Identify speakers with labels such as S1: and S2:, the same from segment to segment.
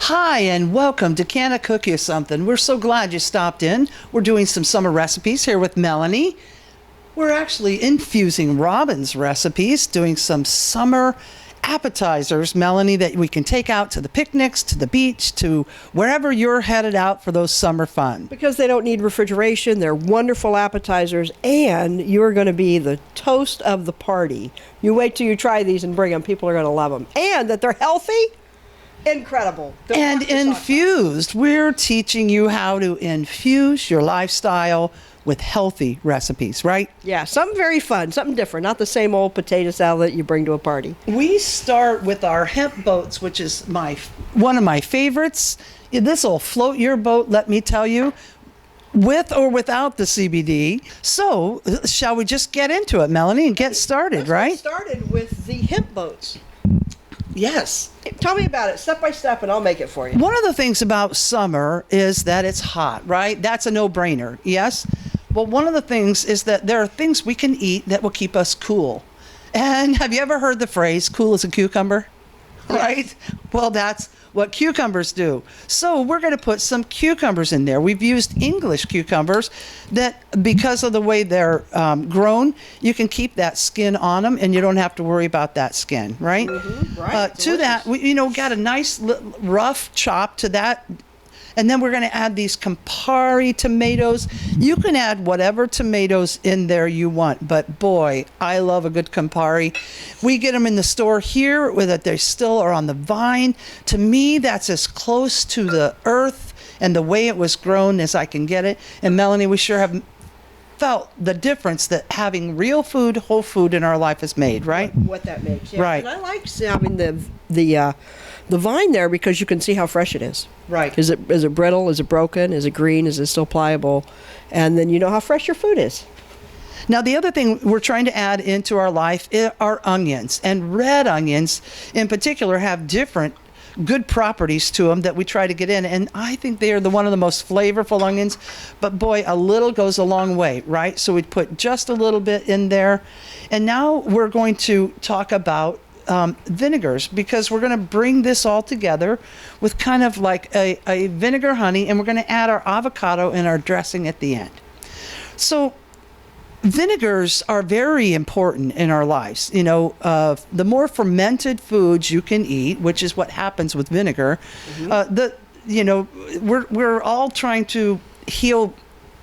S1: Hi, and welcome to Can I Cook You Something? We're so glad you stopped in. We're doing some summer recipes here with Melanie. We're actually infusing Robin's recipes, doing some summer appetizers, Melanie, that we can take out to the picnics, to the beach, to wherever you're headed out for those summer fun.
S2: Because they don't need refrigeration, they're wonderful appetizers, and you're going to be the toast of the party. You wait till you try these and bring them. People are going to love them. And that they're healthy. Incredible.
S1: And infused. We're teaching you how to infuse your lifestyle with healthy recipes, right?
S2: Yeah, something very fun, something different, not the same old potato salad that you bring to a party.
S1: We start with our hemp boats, which is one of my favorites. This will float your boat, let me tell you, with or without the CBD. So, shall we just get into it, Melanie, and get started, right?
S2: Get started with the hemp boats.
S1: Yes.
S2: Tell me about it, step by step, and I'll make it for you.
S1: One of the things about summer is that it's hot, right? That's a no-brainer, yes? Well, one of the things is that there are things we can eat that will keep us cool. And have you ever heard the phrase, cool as a cucumber? Right? Well, that's what cucumbers do. So we're going to put some cucumbers in there. We've used English cucumbers that, because of the way they're grown, you can keep that skin on them and you don't have to worry about that skin, right?
S2: Mm-hmm. Right.
S1: To that, we got a nice rough chop to that. And then we're going to add these Campari tomatoes. You can add whatever tomatoes in there you want, but boy, I love a good Campari. We get them in the store here with that they still are on the vine. To me, that's as close to the earth and the way it was grown as I can get it. And Melanie, we sure have felt the difference that having real food, whole food in our life has made, right?
S2: What that makes, yeah.
S1: Right.
S2: And I like having the vine there because you can see how fresh it is.
S1: Right.
S2: Is it brittle? Is it broken? Is it green? Is it still pliable? And then you know how fresh your food is.
S1: Now, the other thing we're trying to add into our life are onions. And red onions, in particular, have different good properties to them that we try to get in. And I think they are one of the most flavorful onions. But boy, a little goes a long way, right? So we put just a little bit in there. And now we're going to talk about vinegars, because we're going to bring this all together with kind of like a vinegar honey, and we're going to add our avocado and our dressing at the end. So vinegars are very important in our lives. The more fermented foods you can eat, which is what happens with vinegar, we're all trying to heal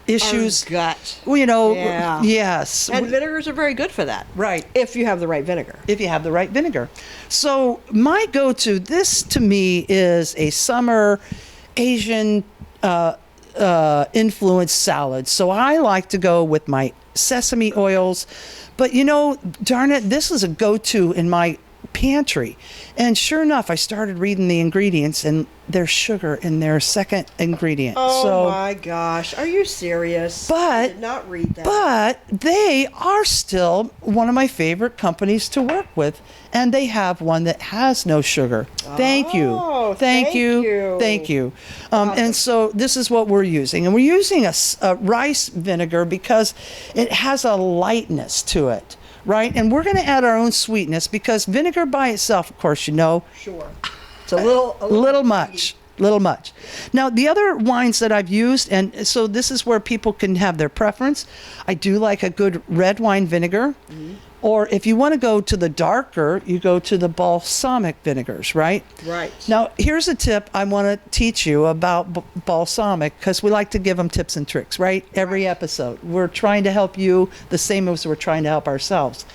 S1: issues.
S2: Our gut.
S1: Yeah. Yes.
S2: And vinegars are very good for that.
S1: Right.
S2: If you have the right vinegar.
S1: If you have the right vinegar. So my go-to, this to me is a summer Asian influenced salad. So I like to go with my sesame oils. But darn it, this is a go-to in my pantry. And sure enough, I started reading the ingredients, and there's sugar in their second ingredient.
S2: Oh my gosh, are you serious? I did not read that.
S1: But they are still one of my favorite companies to work with, and they have one that has no sugar. Thank you. And so this is what we're using, and we're using a rice vinegar because it has a lightness to it. Right, and we're going to add our own sweetness because vinegar by itself, of course,
S2: Sure. It's a little
S1: much. Now, the other wines that I've used, and so this is where people can have their preference. I do like a good red wine vinegar. Mm-hmm. Or if you want to go to the darker, you go to the balsamic vinegars, right?
S2: Right.
S1: Now, here's a tip I want to teach you about balsamic, because we like to give them tips and tricks, right? Every episode. We're trying to help you the same as we're trying to help ourselves.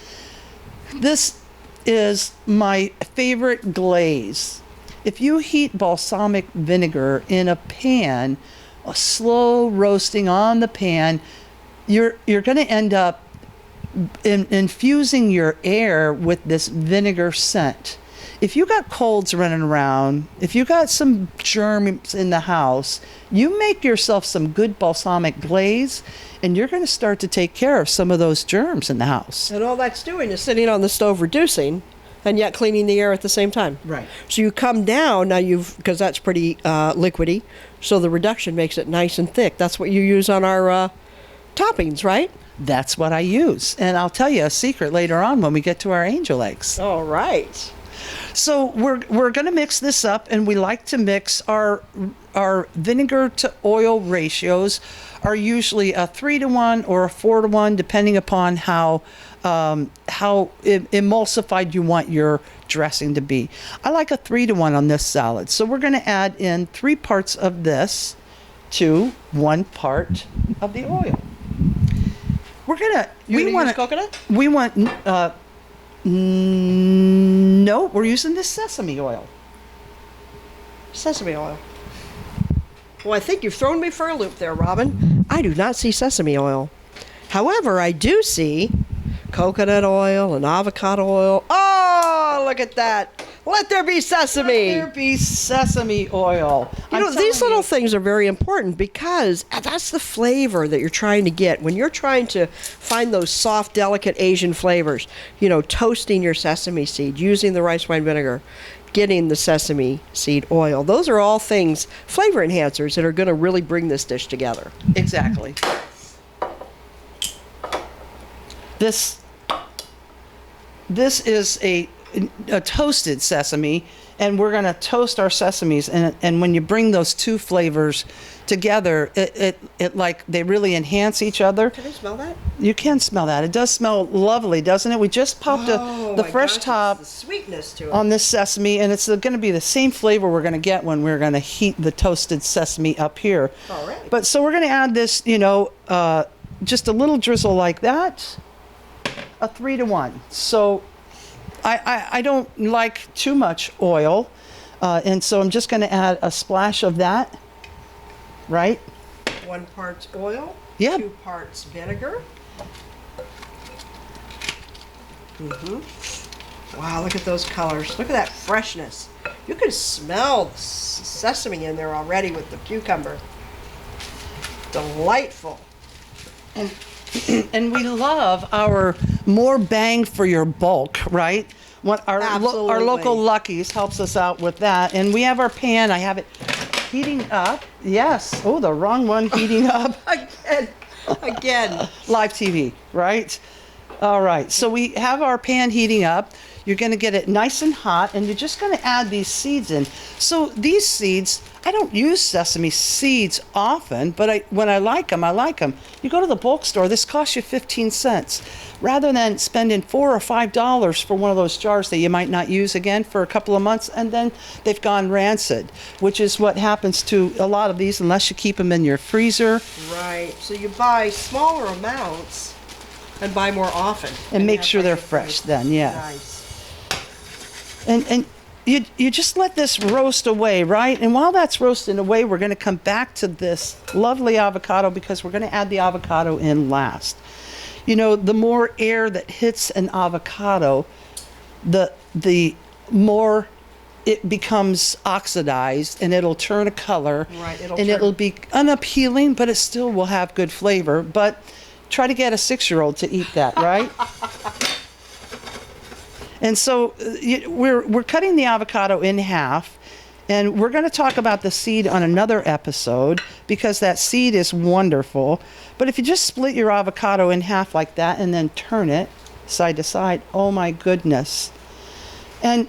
S1: This is my favorite glaze. If you heat balsamic vinegar in a pan, a slow roasting on the pan, you're going to end up infusing your air with this vinegar scent. If you got colds running around, if you got some germs in the house, you make yourself some good balsamic glaze, and you're going to start to take care of some of those germs in the house.
S2: And all that's doing is sitting on the stove reducing, and yet cleaning the air at the same time.
S1: Right.
S2: So you come down, because that's pretty liquidy, so the reduction makes it nice and thick. That's what you use on our toppings, right?
S1: That's what I use. And I'll tell you a secret later on when we get to our angel eggs.
S2: All right.
S1: So we're going to mix this up, and we like to mix our vinegar to oil ratios are usually a 3-to-1 or a 4-to-1, depending upon how emulsified you want your dressing to be. I like a 3-to-1 on this salad. So we're going to add in 3 parts of this to 1 part of the oil. We're gonna.
S2: You want to use coconut?
S1: We want. No, we're using this sesame oil.
S2: Sesame oil. Well, I think you've thrown me for a loop there, Robin. I do not see sesame oil. However, I do see coconut oil and avocado oil. Oh, look at that. Let there be sesame.
S1: Let there be sesame oil.
S2: You know, these little things are very important because that's the flavor that you're trying to get. When you're trying to find those soft, delicate Asian flavors, you know, toasting your sesame seed, using the rice wine vinegar, getting the sesame seed oil. Those are all things, flavor enhancers, that are going to really bring this dish together.
S1: Exactly. This is a toasted sesame, and we're going to toast our sesames, and when you bring those 2 flavors together, it like they really enhance each other.
S2: Can you smell that?
S1: You can smell that. It does smell lovely, doesn't it? We just popped the fresh top
S2: the sweetness to it
S1: on this sesame, and it's going to be the same flavor we're going to get when we're going to heat the toasted sesame up here.
S2: All right.
S1: But so we're going to add this, you know, just a little drizzle like that, a 3-to-1. So I don't like too much oil, and so I'm just going to add a splash of that, right?
S2: 1 part oil,
S1: Yeah.
S2: 2 parts vinegar. Wow, look at those colors. Look at that freshness. You can smell the sesame in there already with the cucumber. Delightful.
S1: And we love our more bang for your bulk, right? What our local Lucky's helps us out with that. And we have our pan. I have it heating up. Yes. Oh, the wrong one, heating up.
S2: Again.
S1: Live TV, right? All right. So we have our pan heating up. You're going to get it nice and hot, and you're just going to add these seeds in. So these seeds, I don't use sesame seeds often, but when I like them, I like them. You go to the bulk store, this costs you 15 cents. Rather than spending $4 or $5 for one of those jars that you might not use again for a couple of months, and then they've gone rancid, which is what happens to a lot of these unless you keep them in your freezer.
S2: Right. So you buy smaller amounts and buy more often.
S1: And make sure they're fresh then, yeah.
S2: Nice.
S1: And you just let this roast away, right? And while that's roasting away, we're going to come back to this lovely avocado because we're going to add the avocado in last. You know, the more air that hits an avocado, the more it becomes oxidized, and it'll turn a color.
S2: Right,
S1: it'll be unappealing, but it still will have good flavor. But try to get a 6-year-old to eat that, right? And so we're cutting the avocado in half, and we're going to talk about the seed on another episode because that seed is wonderful. But if you just split your avocado in half like that and then turn it side to side, oh my goodness. And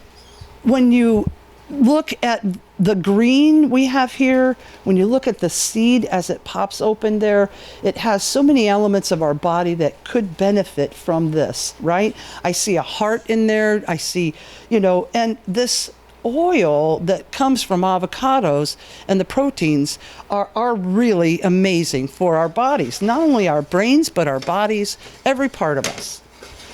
S1: when you look at the green we have here, when you look at the seed as it pops open there, it has so many elements of our body that could benefit from this, right? I see a heart in there. I see, you know, and this oil that comes from avocados and the proteins are really amazing for our bodies, not only our brains, but our bodies, every part of us.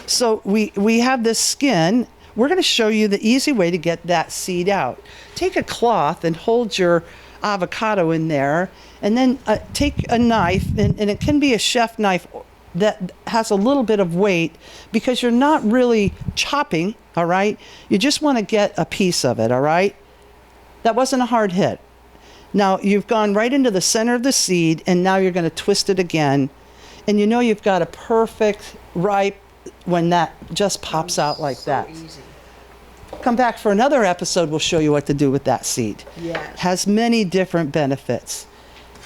S1: So we have this skin. We're going to show you the easy way to get that seed out. Take a cloth and hold your avocado in there, and then take a knife, and it can be a chef knife that has a little bit of weight because you're not really chopping, all right? You just want to get a piece of it, all right? That wasn't a hard hit. Now, you've gone right into the center of the seed, and now you're going to twist it again. And you know you've got a perfect, ripe, when that just pops out like that.
S2: Easy.
S1: Come back for another episode. We'll show you what to do with that seed.
S2: Yes.
S1: Has many different benefits.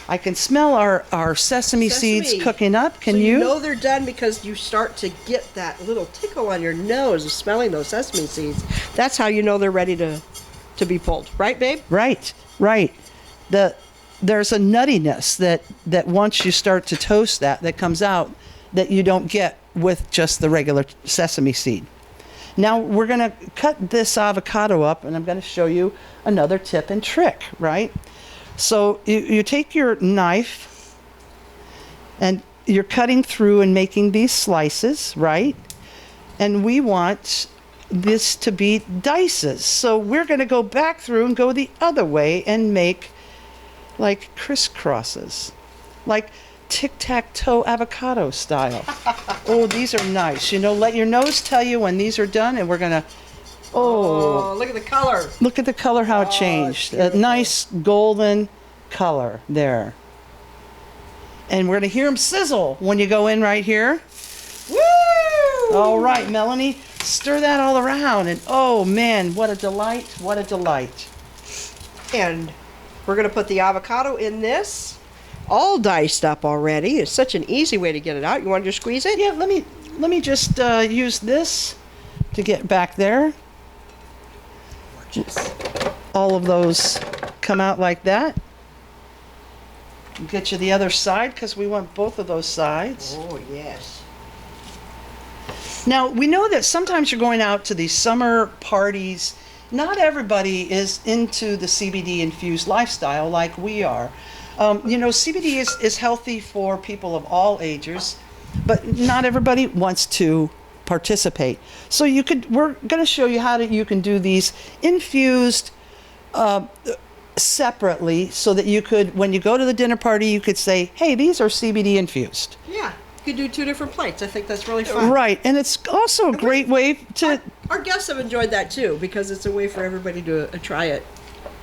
S1: I can smell our sesame seeds cooking up. Can
S2: so
S1: you?
S2: You know they're done because you start to get that little tickle on your nose of smelling those sesame seeds. That's how you know they're ready to be pulled. Right, babe?
S1: Right. There's a nuttiness that once you start to toast that comes out that you don't get with just the regular sesame seed. Now we're going to cut this avocado up, and I'm going to show you another tip and trick, right? So you take your knife and you're cutting through and making these slices, right? And we want this to be dices. So we're going to go back through and go the other way and make like crisscrosses, like tic-tac-toe avocado style. Oh, these are nice. You know, let your nose tell you when these are done, and we're going to
S2: Oh, look at the color.
S1: Look at the color, how it changed. A nice golden color there. And we're going to hear them sizzle when you go in right here.
S2: Woo!
S1: All right, Melanie, stir that all around. And oh, man, what a delight. What a delight.
S2: And we're going to put the avocado in this, all diced up already. It's such an easy way to get it out. You want to just squeeze it?
S1: Yeah, let me just use this to get back there. All of those come out like that. Get you the other side because we want both of those sides.
S2: Oh, yes.
S1: Now, we know that sometimes you're going out to these summer parties. Not everybody is into the CBD infused lifestyle like we are. You know, CBD is healthy for people of all ages, but not everybody wants to participate. So we're going to show you how you can do these infused separately so that you could, when you go to the dinner party, you could say, hey, these are CBD infused.
S2: Yeah, you could do 2 different plates. I think that's really fun.
S1: Right, and it's also a great way to...
S2: Our guests have enjoyed that too because it's a way for everybody to try it.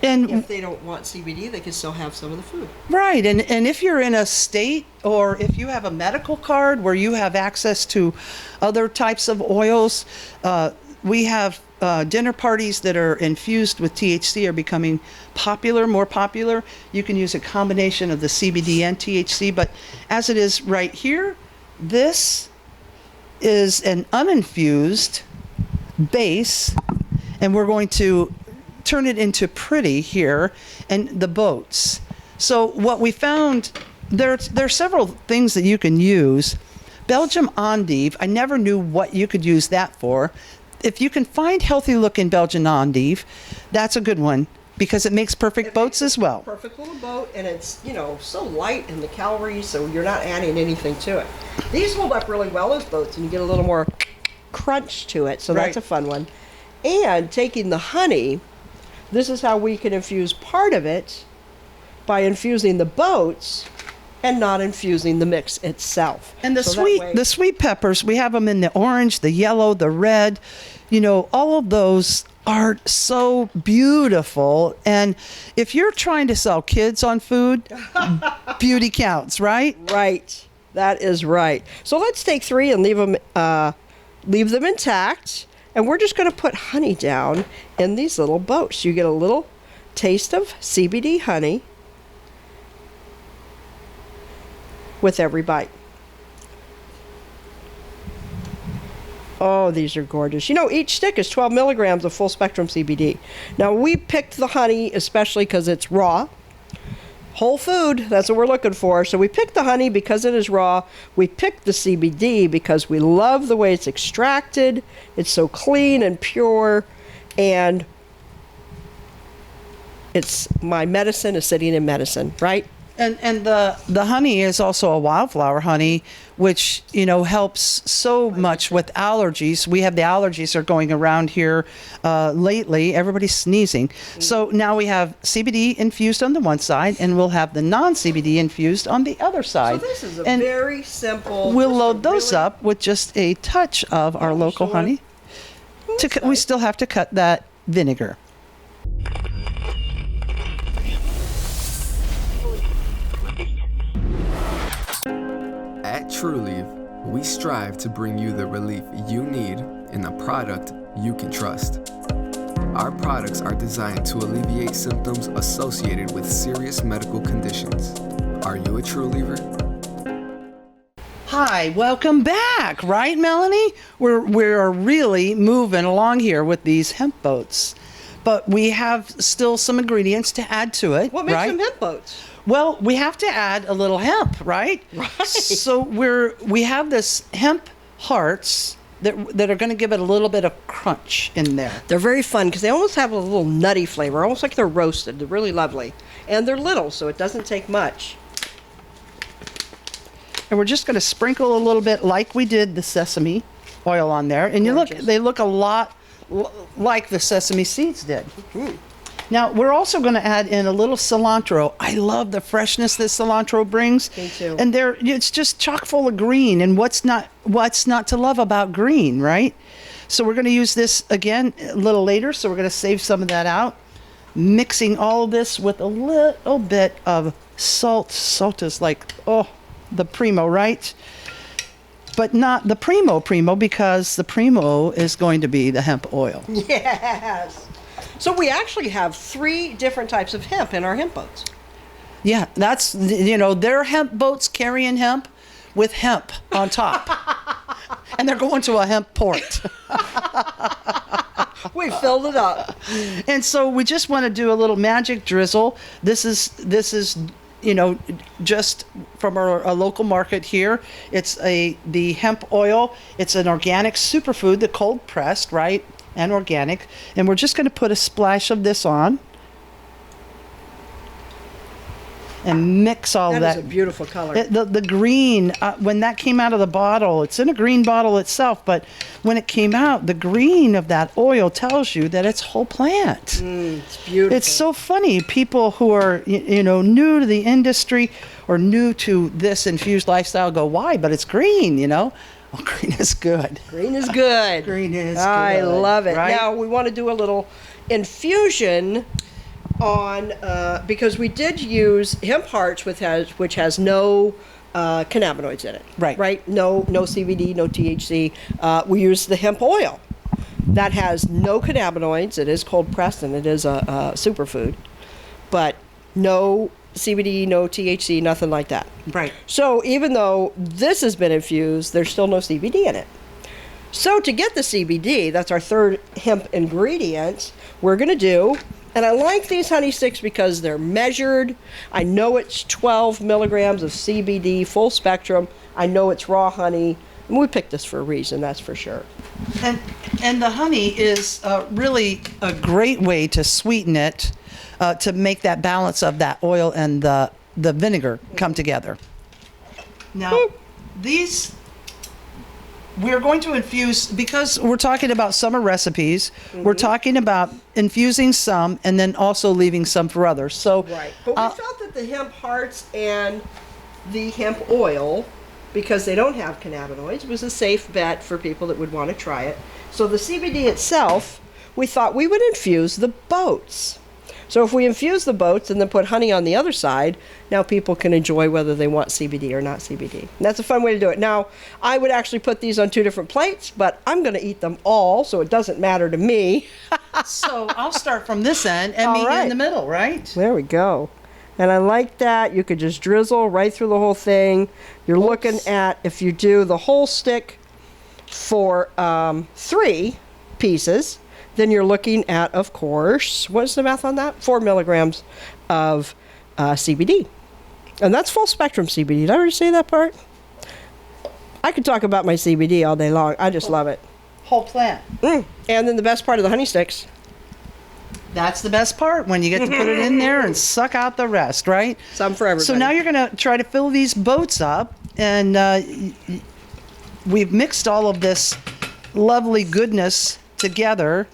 S1: And
S2: if they don't want CBD, they can still have some of the food.
S1: Right, and if you're in a state or if you have a medical card where you have access to other types of oils, we have dinner parties that are infused with THC are becoming more popular. You can use a combination of the CBD and THC, but as it is right here, this is an uninfused base, and we're going to turn it into pretty here and the boats. So what we found, there are several things that you can use. Belgium endive, I never knew what you could use that for. If you can find healthy looking Belgian endive, that's a good one because it makes perfect boats as well.
S2: Perfect little boat, and it's, you know, so light in the calories, so you're not adding anything to it. These hold up really well as boats, and you get a little more crunch to it, so that's a fun one. And taking the honey, this is how we can infuse part of it by infusing the boats and not infusing the mix itself.
S1: And the sweet peppers, we have them in the orange, the yellow, the red. You know, all of those are so beautiful. And if you're trying to sell kids on food, beauty counts, right?
S2: Right. That is right. So let's take 3 and leave them intact. And we're just going to put honey down in these little boats. You get a little taste of CBD honey with every bite. Oh, these are gorgeous. You know, each stick is 12 milligrams of full spectrum CBD. Now, we picked the honey especially because it's raw. Whole food, that's what we're looking for. So we picked the honey because it is raw. We picked the CBD because we love the way it's extracted. It's so clean and pure. And it's my medicine is sitting in medicine, right?
S1: And the honey is also a wildflower honey, which, you know, helps so much with allergies. We have the allergies are going around here lately. Everybody's sneezing. So now we have CBD infused on the one side, and we'll have the non-CBD infused on the other side.
S2: So this is a very simple.
S1: We'll load those up with just a touch of our local honey. We still have to cut that vinegar.
S3: At Trulieve, we strive to bring you the relief you need in a product you can trust. Our products are designed to alleviate symptoms associated with serious medical conditions. Are you a true lever?
S1: Hi, welcome back, right, Melanie? We're really moving along here with these hemp boats, but we have still some ingredients to add to it.
S2: What makes
S1: right?
S2: them hemp boats?
S1: Well, we have to add a little hemp, right?
S2: Right.
S1: So we have this Hemp Hearts that are going to give it a little bit of crunch in there.
S2: They're very fun because they almost have a little nutty flavor, almost like they're roasted. They're really lovely. And they're little, so it doesn't take much.
S1: And we're just going to sprinkle a little bit like we did the sesame oil on there. And they look a lot like the sesame seeds did.
S2: Mm-hmm.
S1: Now, we're also going to add in a little cilantro. I love the freshness that cilantro brings.
S2: Me too.
S1: And it's just chock full of green. And what's not to love about green, right? So we're going to use this again a little later. So we're going to save some of that out. Mixing all of this with a little bit of salt. Salt is like, the primo, right? But not the primo, because the primo is going to be the hemp oil.
S2: Yes. So we actually have 3 different types of hemp in our hemp boats.
S1: Yeah, that's, they're hemp boats carrying hemp with hemp on top. And they're going to a hemp port.
S2: We filled it up.
S1: And so we just want to do a little magic drizzle. This is just from a local market here. It's the hemp oil. It's an organic superfood, the cold pressed, right? And organic. And we're just going to put a splash of this on. And mix all that.
S2: That is a beautiful color.
S1: The green, when that came out of the bottle, it's in a green bottle itself, but when it came out, the green of that oil tells you that it's whole plant.
S2: It's beautiful.
S1: It's so funny. People who are, new to the industry or new to this infused lifestyle go, why? But it's green, Well, green is good.
S2: Green is good.
S1: Green is good.
S2: I love it.
S1: Right?
S2: Now, we want to do a little infusion on, because we did use Hemp Hearts, which has no cannabinoids in it.
S1: Right.
S2: Right? No CBD, no THC. We used the hemp oil. That has no cannabinoids. It is cold pressed and it is a superfood. But no CBD, no THC, nothing like that.
S1: Right.
S2: So even though this has been infused, there's still no CBD in it. So to get the CBD, that's our third hemp ingredient, we're going to do, and I like these honey sticks because they're measured. I know it's 12 milligrams of CBD, full spectrum. I know it's raw honey. And we picked this for a reason, that's for sure.
S1: And the honey is really a great way to sweeten it, to make that balance of that oil and the vinegar come together. Now, we're going to infuse, because we're talking about summer recipes, we're talking about infusing some and then also leaving some for others. So,
S2: Right. But we felt that the Hemp Hearts and the hemp oil, because they don't have cannabinoids, was a safe bet for people that would want to try it. So the CBD itself, we thought we would infuse the boats. So if we infuse the boats and then put honey on the other side, now people can enjoy whether they want CBD or not CBD. And that's a fun way to do it. Now, I would actually put these on 2 different plates, but I'm going to eat them all, so it doesn't matter to me.
S1: so I'll start from this end and
S2: All
S1: meet you
S2: right.
S1: in the middle, right?
S2: There we go. And I like that. You could just drizzle right through the whole thing. You're looking at, if you do the whole stick for 3 pieces, then you're looking at, of course, what's the math on that? 4 milligrams of CBD. And that's full spectrum CBD. Did I already say that part? I could talk about my CBD all day long. I just love it.
S1: Whole plant.
S2: And then the best part of the honey sticks.
S1: That's the best part, when you get to put it in there and suck out the rest, right?
S2: Some for everybody.
S1: So now you're going to try to fill these boats up, and we've mixed all of this lovely goodness together.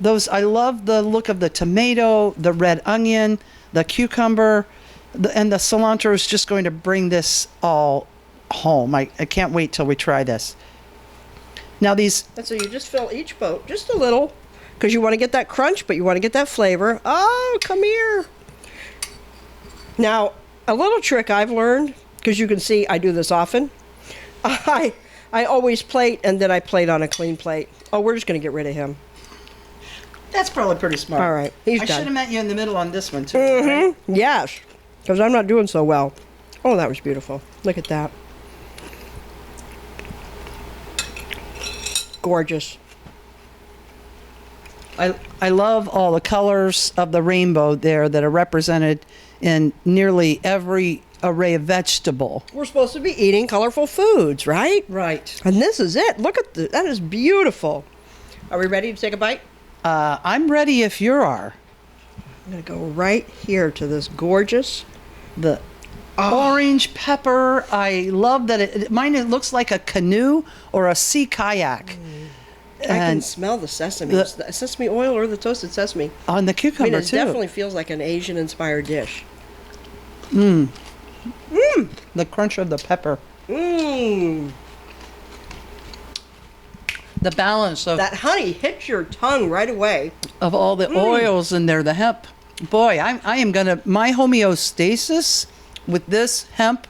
S1: I love the look of the tomato, the red onion, the cucumber, and the cilantro is just going to bring this all home. I can't wait till we try this. Now these...
S2: And so you just fill each boat just a little, because you want to get that crunch, but you want to get that flavor. Oh, come here. Now, a little trick I've learned, because you can see I do this often. I always plate, and then I plate on a clean plate. Oh, we're just going to get rid of him.
S1: That's probably pretty smart.
S2: All right, he's
S1: I
S2: done.
S1: should have met you in the middle on this one, too. Right?
S2: Yes, because I'm not doing so well. Oh, that was beautiful. Look at that. Gorgeous.
S1: I love all the colors of the rainbow there that are represented in nearly every array of vegetable.
S2: We're supposed to be eating colorful foods, right?
S1: Right.
S2: And this is it. Look at that is beautiful. Are we ready to take a bite?
S1: I'm ready if you are.
S2: I'm going to go right here to this gorgeous.
S1: The orange pepper. I love that it looks like a canoe or a sea kayak.
S2: I can
S1: And
S2: smell the sesame. The sesame oil or the toasted sesame.
S1: on the
S2: I
S1: cucumber
S2: mean, it
S1: too.
S2: definitely feels like an Asian-inspired dish.
S1: The crunch of the pepper.
S2: Mmm.
S1: The balance of
S2: That honey hits your tongue right away.
S1: all the oils in there, the hemp. Boy, I am gonna, my homeostasis with this hemp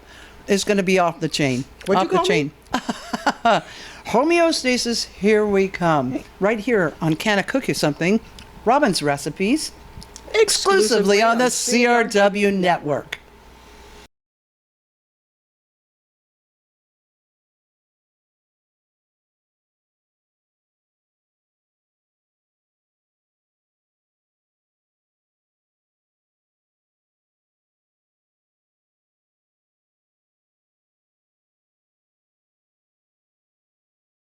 S1: is gonna be off the chain.
S2: What'd you
S1: off
S2: call
S1: the chain. Homeostasis, here we come. Right here on CannaCook You Something, Robin's Recipes, exclusively on the CRW Network.